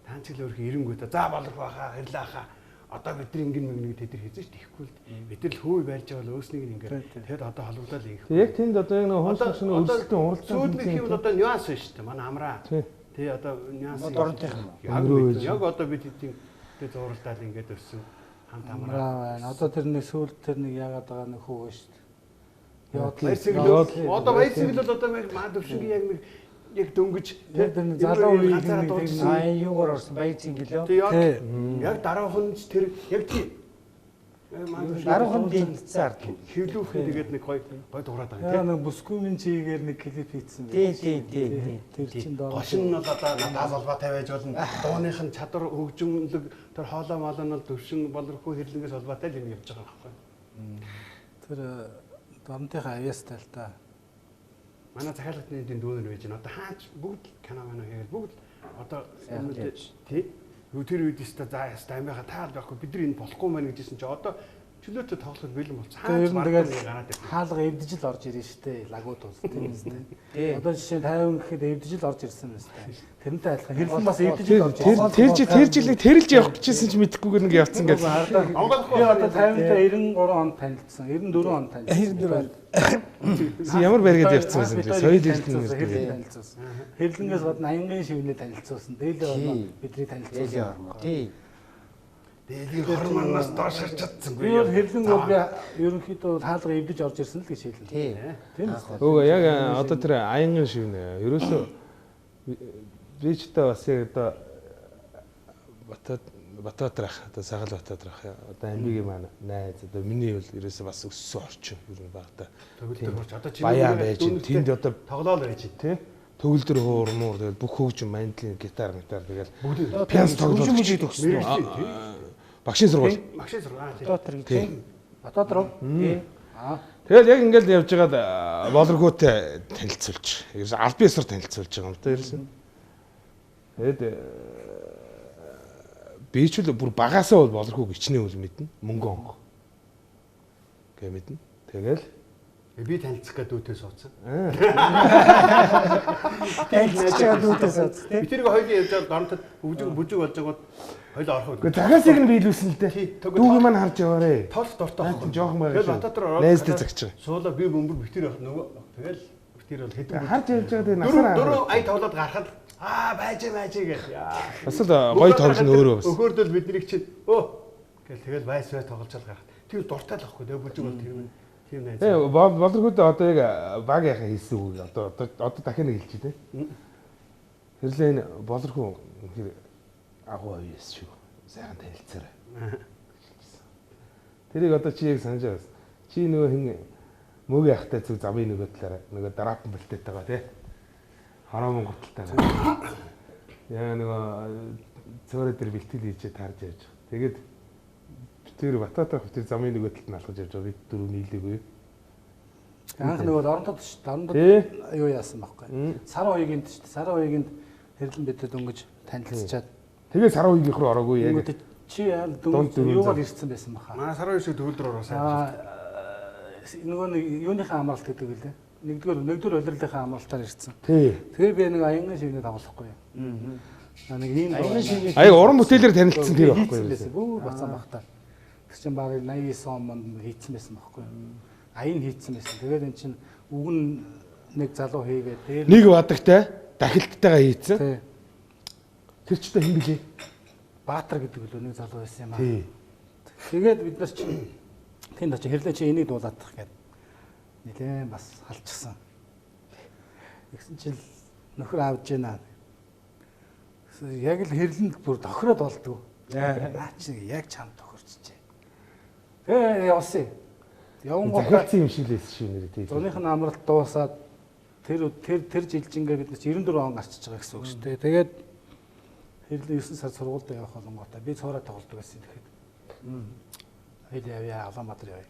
Таан ч л өөрхөн эренгүүтээ за болох байхаа хэрлээ хаа. Одоо бидний ингэн мэгнийг тэд нар хийжээ ч тийхгүй л. Бид нар л хөөе барьж байгаа л өөснийг ингээд тэгэд одоо холбогдоод ингэх. Яг тэнд одоо яг нэг хонсгошны үйлдэлтэн уралдаан сүйдмэх юм одоо нюанс байна шүү дээ. Манай амраа. Тий одоо нюанс. Яг одоо бид тийм тэг зууралдаал ингээд өссөн хамт амраа байна. Одоо тэр нэг сүүлд тэр нэг яагаад байгаа нэг хүү шүү дээ. Одоо баясаг л одоо маа төвшингийн яг нэг яг дөнгөж тэр залуу үеийн нэг юугаар орсон баяцын гэлөө. Яг дараахан ч тэр яг тийм дараахан дэмжсэн ард. хэвлүүхэн тэгээд нэг гой дуурайд байгаа тийм. Нэг бүсгүймэн чигээр нэг клип хийсэн. Тий. Тэр чин доо. Гошин нь бол одоо надаас олбаатай байж болно. Дууных нь чадвар хөгжмөлөг тэр хоолой моолой нь бол төвшин болорхоо хэрлэнгээс олбаатай л юм явж байгаа байхгүй. Тэр дорнотынхаа авьяастай л та. Манай захиалгын дүүнэр байж байна. Одоо хаач бүгд кино хийгээл бүгд одоо тий. Тэр үед өстө за яста амиха таал байхгүй бид нар энэ болохгүй мэн гэжсэн чи одоо чөлөөтэй тоглоход бэлэн болсон. Хаач маргаад хаалга эвдэж л орж ирэн штэ лагууд ус тийм үстэй. Одоо жишээ 50 гэхэд эвдэж л орж ирсэн байна штэ. Тэрнтэй адилхан хэрлэн бас эвдэж л орж ирсэн. Тэр жилийг тэрэлж явах гэжсэн ч мэдэхгүйгээр нэг явцсан гэж. Онгойлохгүй одоо 50-тай 93 онд танилцсан. 94 онд танилцсан. Ямар бариад явцсан байсан бэ? Соёл эрдэнэ танилцсан. Хэрлэнгээс гадна аянгын шивнээ танилцуулсан. Дээлээ орно бидний танилцуулсан. Тий. Дээлийн хормоноос доош харж чадсангүй. Би бол хэрлэн бол ерөнхийдөө хаалга эвдэж орж ирсэн л гэж хэлнэ. Тий. Тийм үү? Өөг яг одоо тэр аянгын шивнэ. Ерөөсөө би ч та бас яг одоо Батбаатарах одоо Сагал Батбаатарах одоо амигийн маань найз одоо миний бол ерөөсөө бас өссөн орчин ер нь багтаа. Төгөлдөр хурц одоо чи баян байж тэнд одоо тоглоол байж тий. төгөлдөр хуур муур тэгэл бүх хөгжим мандлын гитар тэгэл пианс тоглож төгсөн. Багшийн сургууль. Багшийн сургууль. Батбаатар тийм. Батбаатар. Тий. Тэгэл яг ингээл явж байгаад болоргоотой танилцуулж. Ерөөс аль биесээр танилцуулж байгаа юм та ерөөсөн. Тэгэд би ч л бүр багасаа бол болорхоо гिचнээ үл мэднэ. Мөнгө онго. Гэ мэднэ. Тэгэл би танилцах гэдэг дүүтэй суудсан. Танилцах гэдэг дүүтэй суудсан. Би тэрийг хоёулын явж байгаа донтод бүжиг болж байгаад хоёул орох үү. Гэхдээ захаасыг нь биелүүлсэн л дээ. Дүүгийн маань харж яваарэ. Толс дуртай байхгүй. Жоохон байгаа. Тэгэл Батбаатар ороод найзтай загч байгаа. Суулаа би бөмбөр битэр явах нөгөө тэгэл битэр бол хэдэн харж явж байгаа дээ насаараа. Дөрөв ай тоглоод гарахад байж гэх. Бас л гоё тоглол нь өөрөө бас. Өхөөрдөл биднийг чинь гэл тэгэл байс тоглож байгаа. Тэр дуртай л байхгүй. Тэгээ бүжиг бол тэр юм. Тийм найз. Болоргууд одоо яг баг яхаа хийсэн үг одоо дахин нэг хэлчих тий. Хэрлээ энэ болорхуу үнэхээр агуу авьяас шүү. Сайхан танилцаарай. Тэрийг одоо чи яг санаж байгаас. Чи нөгөө хин мөгийн ахтай зүг замын нөгөө талаараа нөгөө дараапан бэлтээд байгаа тий. Хараамын гуталтайгаа. Яа нөгөө цөөрө дээр бэлтгэл хийчээ таарж явж. Тэгээд тэр Батбаатар хот замын нөгөө талд нь алхаж явж байгаа. Бид дөрөв нийлээгүй. Анх нөгөө орнотод шүү дээ. Орнотод юу яасан байхгүй. Сар уягийн шүү дээ. Сар уягийн хэрлэн бидэд өнгөж танилцчаад Тэгээ сар үеийнх рүү ороогүй яг. Ингээд чи юугаар ирсэн байсан баха. Манай сарын шиг төгөлдөр ороосаа. Нөгөө нэг юуныхаа амралт гэдэг үлээ. Нэгдүгээр улирлынхаа амралтаар ирсэн. Тий. Тэгээ би нэг аянган шивнээ тоглохгүй юу. Нэг ийм аянган шивнээ. Аяа уран бүтээлээр танилцсан тэр байхгүй юу? Бүү бацсан багтаа. Тэр чинь багы 89 онд хийцэн байсан байхгүй юу. Аян хийцэн байсан. Тэгээд эн чинь үг нь нэг залуу хийгээд дээр Нэг бадагтай дахилттайгаа хийцэн. тий. Тэр ч та хэн блэ? Баатар гэдэг үлээ нэг залуу байсан юм аа. Тий. Тэгээд бид нар чинь тэнд очиж хэрлээ чи энийг дуулаадах гэдэг. Нилээн бас халчихсан. Тэгсэн чинь нөхөр авж яана. Яг л хэрлэнд бүр тохироод болдгоо. Наа чи яг чам тохирчжээ. Тэгээ явсан. Явангуудаа Захилцсан юм шиг л байсан шүү нэр тий. зуных нь амралт дуусаад тэр жилжингээ бид нар 94 он гарчиж байгаа гэсэн үг шүү дээ. Тэгээд хэрлэн 9 сар сургуульд явах болгонгуудаа би цоороо тоглодог байсан тэгэхэд. Хэдий явъя Улаанбаатар явъя.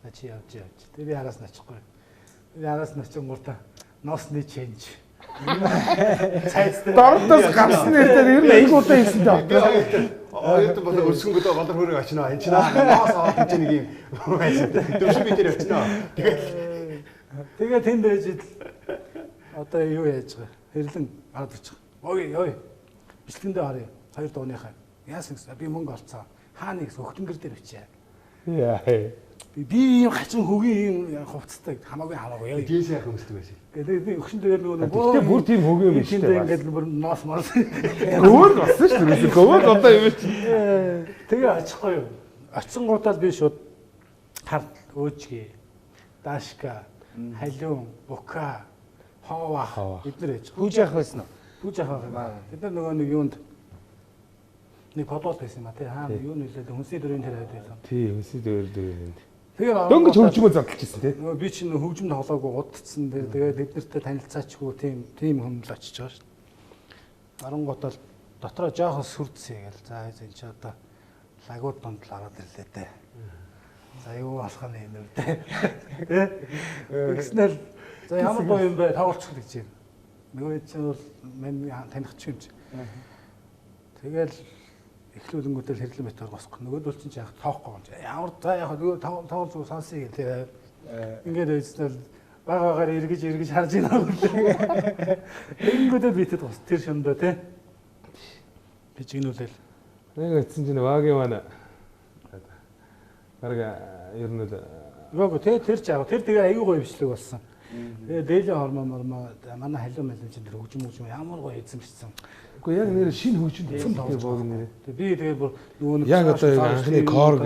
На чи явж. Тэгээ би араас начихгүй. Би араас начингуудаа ноосны ченж. Цайстай. Дордоос гарсан нэрээр ер нь айгуудаа хэлсэн дээ. Оёд болоо өрсөнгөдөө голор хөрөг очноо. Энд чинь ноос аваад гэж нэг юм. Дөрөв би тэр очноо. Тэгээ тэнд байж одоо юу яаж байгаа. Хэрлэн аваад ирчих. Ой. Бичлэгэндээ харъя. 2 дууныхаа. Яасан гэсэн би мөнгө олцоо. Хааны гэсэн хөхтөнгөр дээр бичээ. Яа. Би ийм хачин хөгийн ийм хувцастай хамаагүй. Дээс яах юмсдаг байсан. Тэгээд би өгшин дээр нөгөө Гэхдээ бүр тийм хөгийн юм шүү дээ. Ингээд бүр ноос морс. Гөвөг болсон шүү дээ. Гөвөг одоо юм чи. Тэгээ очихгүй юу. Очсон гутаад би шууд хард өөжгээ. Дашка, халиун, бука, хова бид нар ээж. Хүүж явах байсан уу? Хүүж явах юм аа. Бид нар нөгөө нэг юунд нэг подолт байсан юм а тий. Хаа юу нэлээд хүнсний дөрөв тэр хайд байсан. Тий, өсөд өөр. Тэгээ Дөнгөж хөгжмөө задлж ирсэн тий. нөгөө би чинь хөгжмөд тоглоогүй удцсан. Тэгээд бид нартай танилцаачгүй тийм хүн л очиж байгаа шүү дээ. Оронготол дотроо жоохон сүрдсэн гээл. За энэ ч одоо лагууд донд л ороод ирлээ дээ. За юу болох нь юм бэ дээ. Тэгснээр за ямар гоё юм бэ тоглочих гэж юм. Нөгөө чинь бол миний таних ч юм чи. Тэгэл эхлүүлэнгүүтэл хэрлэн битэр босгох. Нөгөөд бол чинь яг тоохгүй юм чи. Ямар за яг нөгөө тоглож сонсъё гэх тийм. Ингээд өйснөл багаагаар эргэж харж байна. Тэгэнгүүтээ битэд бос тэр шөндөө тий. Би чигнүүлэл. Нэг өтсөн чинь ваагийн маань. Бараг ер нь л Гоо тэр жаа. Тэр тэгээ аягүй гоё бичлэг болсон. Тэгээ дээлийн хормоо манай халиун чинь тэр хөгжим ямар гоё эзэмшсэн. үгүй яг нэр шинэ хөгжим тоглож байгаа нэр. Би тэгээ бүр нөгөө нэг Яг одоо анхны корг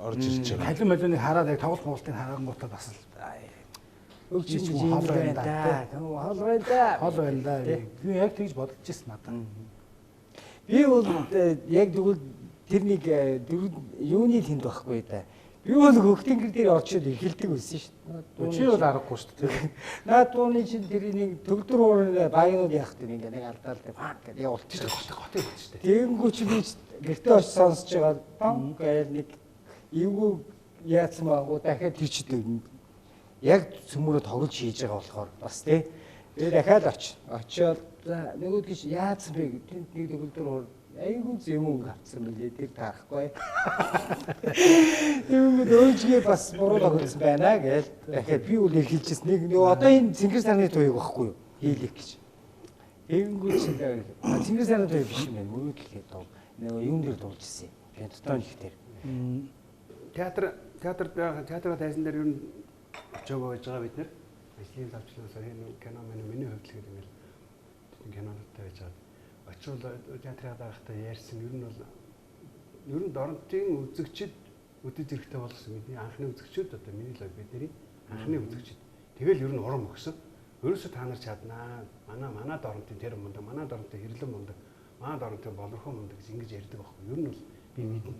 орж ирж байгаа. халиун малины хараад яг тоглох муултыг харангуутаа бас л Өгч юм байна да. Хол байна да. хол байна да. Би яг тэгж бодож ирсэн надад. Би бол яг тэгвэл тэр нэг юуны тэнд байхгүй да. Би бол хөхтөнгөр дээр орчод эхэлдэг байсан шүү дээ. Чи бол аргагүй шүү дээ. Наад дууны чинь тэр нэг төгөлдөр уурын баянууд яах гэдэг ингээ нэг алдаалтай пак гэдэг явуулчих. Готыг болчих шүү дээ. Тэгэнгүү чи би гэртээ очиж сонсож байгаа пам гээл нэг эвгүй яатсан байгуу дахиад тэр чи яг цөмөрөө тоглож хийж байгаа болохоор бас тий. Тэгээ дахиад очиод нөгөөд гэж яатсан бэ тэнд нэг төгөлдөр уур айгүй зэвүүн авсан билээ тэр таахгүй. Тэгвэл өөжгээ бас буруу тохиолдсон байна гээл. Дахиад би үл хэлжсэн нэг одоо энэ цэнгэр сарны туйг байхгүй юу? Хийлэх гэж. Тэгэнгүүт чинь цэнгэр сарны туйг биш юм байна. Мөрөдлөгээ дуу. Нэг юм дээр дуулж ирсэн. Пентатон их дээр. Театрын тайзан дээр ер нь очоогоо байж байгаа бид нэр. Ажлын завчлаас энэ кино миний хувьд л ингээл кинонуудтай байж байгаа. Очвол театрын дараахтай ярьсан ер нь дорнотын үзэгчд үдэд зэрэгтэй болсон бидний анхны үзэгчд одоо миний л бидний анхны үзэгчд. Тэгэл ер нь урам өгсөн. Ерөөсө та нар чаднаа. Манай дорнотын тэр мундаг, манай дорнотын хэрлэн мундаг, манай дорнотын болорхон мундаг гэж ингэж ярьдаг байхгүй. Ер нь бол би мэднэ.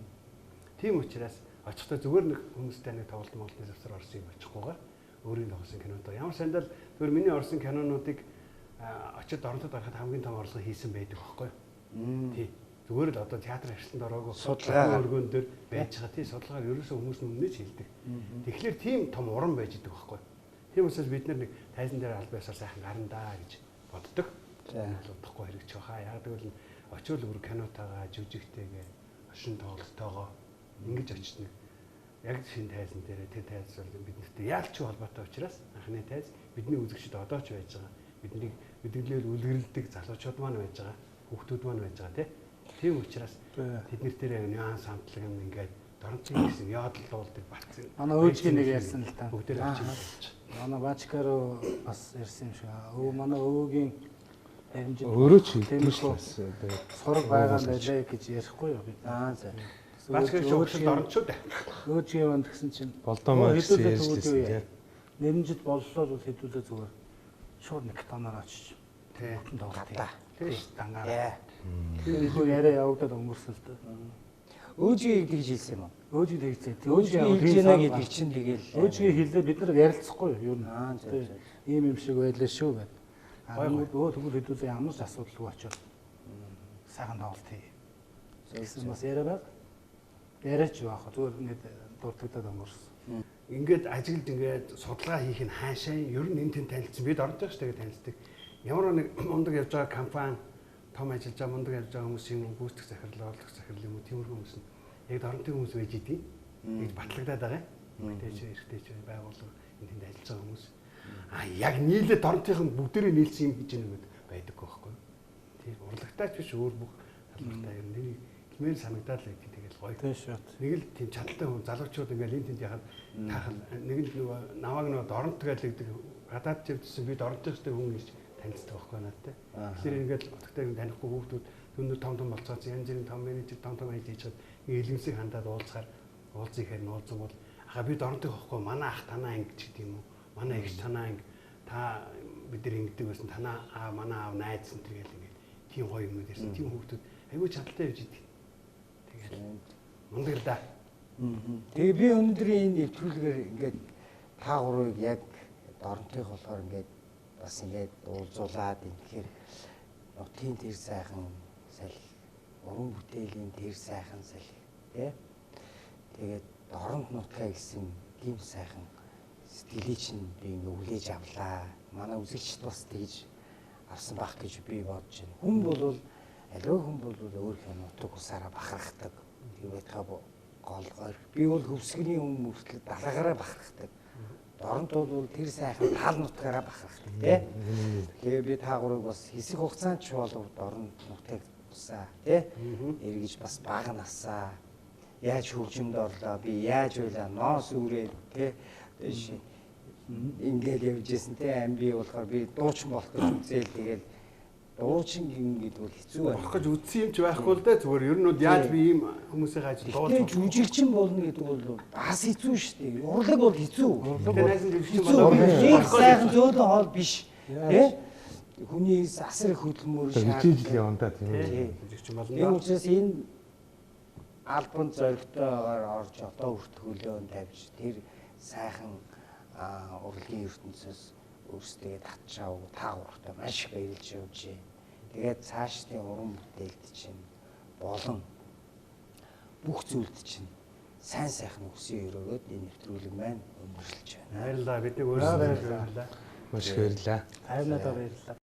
Тийм учраас очихдоо зүгээр нэг хүмүүстэй нэг тоглолт моголтын завсар орсон юм очихгүйгээр өөрийн тоглосон киноноо. Ямар сандал зүгээр миний орсон кинонуудыг очиод дорнотод гарахад хамгийн том орлого хийсэн байдаг байхгүй юу? Тий. Зүгээр л одоо театр арсланд ороогүй судалгаа өргөн дээр байж байгаа тий судалгаар ерөөсөө хүмүүс нүнэж хэлдэг. Тэгэхээр тийм том уран байж идэг байхгүй юу? Тийм учраас бид нэг тайзан дээр аль байсаар сайхан гарна даа гэж боддог. За бодохгүй хэрэгч баха. Яг тэгвэл очиул бүр кинотойгоо, жүжигтэйгээ, оршин тоглолтоогоо ингэж очно. Яг шинэ тайзан дээр тэр тайз бол биднэртэй яалч холбоотой учраас анхны тайз бидний үзэгчд одоо ч байж байгаа. Бидний мэдээлэл үлгэрлдэг залуучууд маань байж байгаа. Хүүхдүүд маань байж байгаа тийм учраас тэд нэр дээр яг нюанс хамтлаг юм ингээд дорнцгийн гэсэн яадал дуулдаг батсан. Манай өөжгийн нэг ярьсан л та. Бүгдээр авчих. Манай Бачкаро бас ярьсан юм шиг. Манай өвөгийн амжилт өөрөө ч хэлсэн шүү дээ. сураг байгаа юм байлаа гэж ярихгүй юу бид. За. Бачкаро шүүгчд орнчууд. Өөжгийн манд гэсэн чинь Болдоо маань ярьжлээсэн тийм. нэрнжид боллоо бол хэдүүлээ зүгээр шууд нэг тоноор очиж. Тий. Гата. Тий. Дангаа. Тий. Тэр яриа явагдаад өнгөрсөн л дээ. Өөжгийг гэж хэлсэн юм уу? Өөжийг тэгсэн. Өөжгийг хэлж яана гэдэг чинь тэгэл Өөжгийг хэлээ бид нар ярилцахгүй юу? Юу н. зөв. Ийм юм шиг байлаа шүү гэд. Тэгвэл хэдүүлээ ямар ч асуудалгүй очоод сайхан тоглолт хий. Тэгсэн бас яриа баг. Яриач яах вэ? Зүгээр ингээд дуртагдаад өнгөрсөн. Ингээд ажиглд ингээд судалгаа хийх нь хаашаа ер нь энэ тэн танилцсан бид орж байгаа шүү дээ танилцдаг. Ямар нэг мундаг явж байгаа компани том ажиллаж байгаа мундаг явж байгаа хүмүүсийн гүйцэтгэх захирал, орлох захирал юм уу тиймэрхүү хүмүүс нь яг дорнотын хүмүүс байж идэв. Ингэж батлагдаад байгаа юм. Эртээч байгууллага энэ тэнд ажиллаж байгаа хүмүүс. Яг нийлээ дорнотын бүгдээрээ нийлсэн юм хийж нэгэд байдаггүй байхгүй юу? Тийм урлагтаач биш өөр бүх талбартаа ер нь хэмээн санагдаад л байдаг. Тэгэл гоё. Тийм шүү. Нэг л тийм чадaltaй хүн залуучууд ингээл энэ тэнд яхад таахал нэг л нөгөө намайг нөгөө дорнот гэлэгдэг гадаад живдсэн би дорноттой хүн гэж танилцдаг байхгүй надтай. Тэгэхээр ингээд утгатай танихгүй хүүхдүүд түнээр том болцооц янз бүрийн том менежер том хийж чад илэмсийг хандаад уулзах хэрэг уулзсан бол би дорнотыг авахгүй манай ах танаа ингэж гэдэг юм уу? Манай эгч танаа ингэ та бид нар ингэдэг байсан танаа манай аав найз энэ тэгэл ингээд тийм гоё юмуд ярьсан. Тийм хүүхдүүд айгүй чадaltaй байж идэг. Мундаг да. Тэгээ би өнөөдрийн энэ нэвтрүүлгээр ингээд та гурыг яг дорнотыг болохоор ингээд бас ингээд уулзуулаад ингэхээр нутгийн тэр сайхан салхи, уран бүтээлийн тэр сайхан салхи тий. Тэгээд дорнот нутгаа гэсэн тийм сайхан сэтгэлийг чинь би ингээд хүлээж авлаа. Манай үзэгчд бас тэгж авсан байх гэж би бодож байна. Хүн бол аливаа хүн бол өөрийнхөө нутаг усаараа бахархдаг. Тийм байтгаа голгоор. Би бол хөвсгөний хүн мөртлөө далаагаараа бахархдаг. Дорнот бол тэр сайхан тал нутгаараа бахархдаг тий. Тэгээ би та гурыг бас хэсэг хугацаанд ч болов дорнот нутгийг тусаа тий. Эргэж бас баг насаа. Яаж хөгжимд орлоо би яаж байлаа ноос үрээд тий. Тийш ингээл явж исэн тий. Амби болохоор би дуучин болох гэж үзээл тэгэл дуучин гэдэг бол хэцүү байна. Болох гэж үтсэн юм ч байхгүй л дээ зүгээр ер нь яаж би ийм хүмүүсийн ажил дуулах жүжигчин болно гэдэг бол бас хэцүү шүү дээ. Урлаг бол хэцүү. Урлаг найз жүжигчин болоо. Ийм сайхан зөөлөн хоол биш. Тэ? Хүний асар их хөдөлмөр хичээлийн ондаа тийм жүжигчин болно. Энэ учраас энэ альбом зоригтойгоор орж одоо хүртгүүлэн тавьж тэр сайхан урлагийн ертөнцөөс өөрсдөө татчаав та гуравтай маш их баярлж явж байна. Тэгээд цаашдын уран бүтээлд чинь болон бүх зүйлд чинь сайн сайхан өсөй өрөөгөөд энэ нэвтрүүлэг маань өндөрлөж байна. Баярлалаа. Бидний өөрсдөө баярлалаа. Маш их баярлалаа. Хайрнаа баярлалаа.